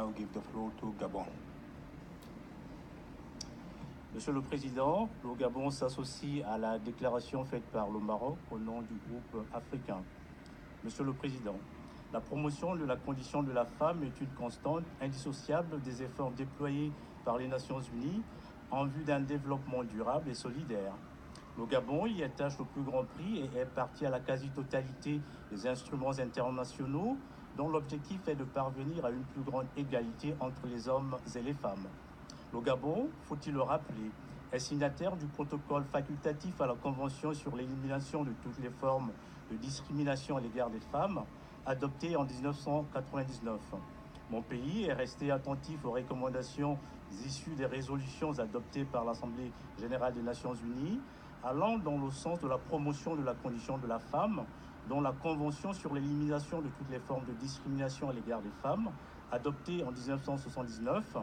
Now give the floor to Gabon. Monsieur le Président, le Gabon s'associe à la déclaration faite par le Maroc au nom du groupe africain. Monsieur le Président, la promotion de la condition de la femme est une constante indissociable des efforts déployés par les Nations Unies en vue d'un développement durable et solidaire. Le Gabon y attache le plus grand prix et est partie à la quasi-totalité des instruments internationaux dont l'objectif est de parvenir à une plus grande égalité entre les hommes et les femmes. Le Gabon, faut-il le rappeler, est signataire du protocole facultatif à la Convention sur l'élimination de toutes les formes de discrimination à l'égard des femmes, adopté en 1999. Mon pays est resté attentif aux recommandations issues des résolutions adoptées par l'Assemblée générale des Nations unies, allant dans le sens de la promotion de la condition de la femme, dont la Convention sur l'élimination de toutes les formes de discrimination à l'égard des femmes, adoptée en 1979,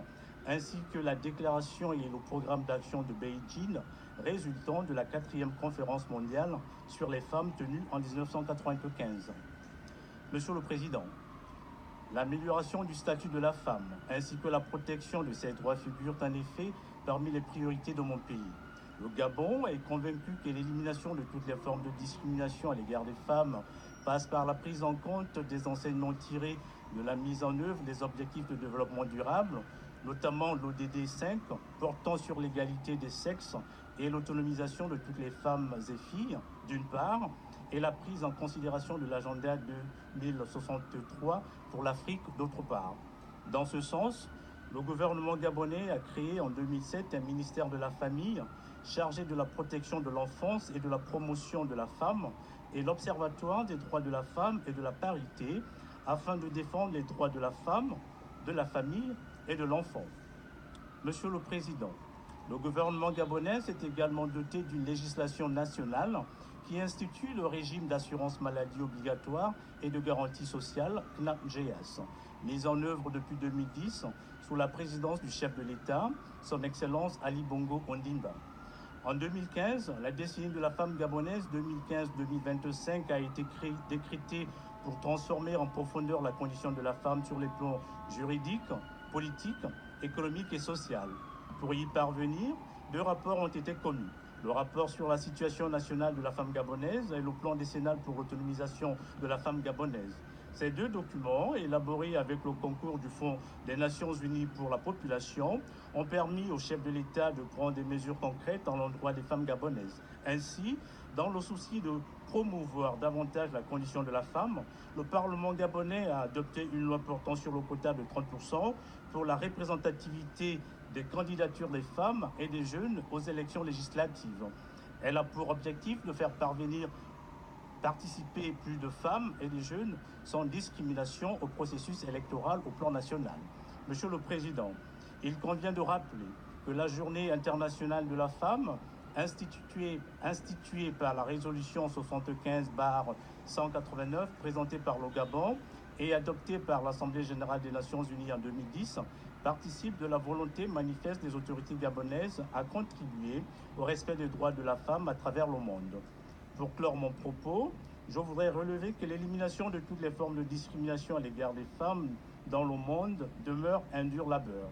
ainsi que la déclaration et le programme d'action de Beijing résultant de la 4e conférence mondiale sur les femmes tenue en 1995. Monsieur le Président, l'amélioration du statut de la femme ainsi que la protection de ses droits figurent en effet parmi les priorités de mon pays. Le Gabon est convaincu que l'élimination de toutes les formes de discrimination à l'égard des femmes passe par la prise en compte des enseignements tirés de la mise en œuvre des objectifs de développement durable, notamment l'ODD 5 portant sur l'égalité des sexes et l'autonomisation de toutes les femmes et filles, d'une part, et la prise en considération de l'agenda 2063 pour l'Afrique, d'autre part. Dans ce sens, le gouvernement gabonais a créé en 2007 un ministère de la Famille chargé de la protection de l'enfance et de la promotion de la femme et l'Observatoire des droits de la femme et de la parité afin de défendre les droits de la femme, de la famille et de l'enfant. Monsieur le Président, le gouvernement gabonais s'est également doté d'une législation nationale qui institue le régime d'assurance maladie obligatoire et de garantie sociale CNAP-GS, mise en œuvre depuis 2010 sous la présidence du chef de l'État, son Excellence Ali Bongo Ondimba. En 2015, la décennie de la femme gabonaise 2015-2025 a été décrétée pour transformer en profondeur la condition de la femme sur les plans juridiques, politiques, économiques et social. Pour y parvenir, 2 rapports ont été commis. Le rapport sur la situation nationale de la femme gabonaise et le plan décennal pour l'autonomisation de la femme gabonaise. Ces 2 documents, élaborés avec le concours du Fonds des Nations Unies pour la population, ont permis au chef de l'État de prendre des mesures concrètes en l'endroit des femmes gabonaises. Ainsi, dans le souci de promouvoir davantage la condition de la femme, le Parlement gabonais a adopté une loi portant sur le quota de 30% pour la représentativité des candidatures des femmes et des jeunes aux élections législatives. Elle a pour objectif de faire participer plus de femmes et de jeunes sans discrimination au processus électoral au plan national. Monsieur le Président, il convient de rappeler que la Journée internationale de la femme, instituée par la résolution 75/189 présentée par le Gabon et adoptée par l'Assemblée générale des Nations unies en 2010, participe de la volonté manifeste des autorités gabonaises à contribuer au respect des droits de la femme à travers le monde. Pour clore mon propos, je voudrais relever que l'élimination de toutes les formes de discrimination à l'égard des femmes dans le monde demeure un dur labeur.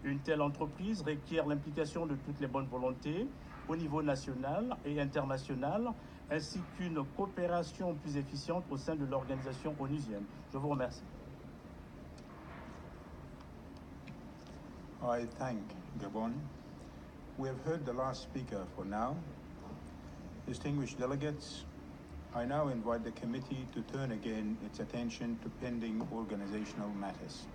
Une telle entreprise requiert l'implication de toutes les bonnes volontés au niveau national et international, ainsi qu'une coopération plus efficiente au sein de l'organisation onusienne. Je vous remercie. I thank Gabon. We have heard the last speaker for now. Distinguished delegates, I now invite the committee to turn again its attention to pending organizational matters.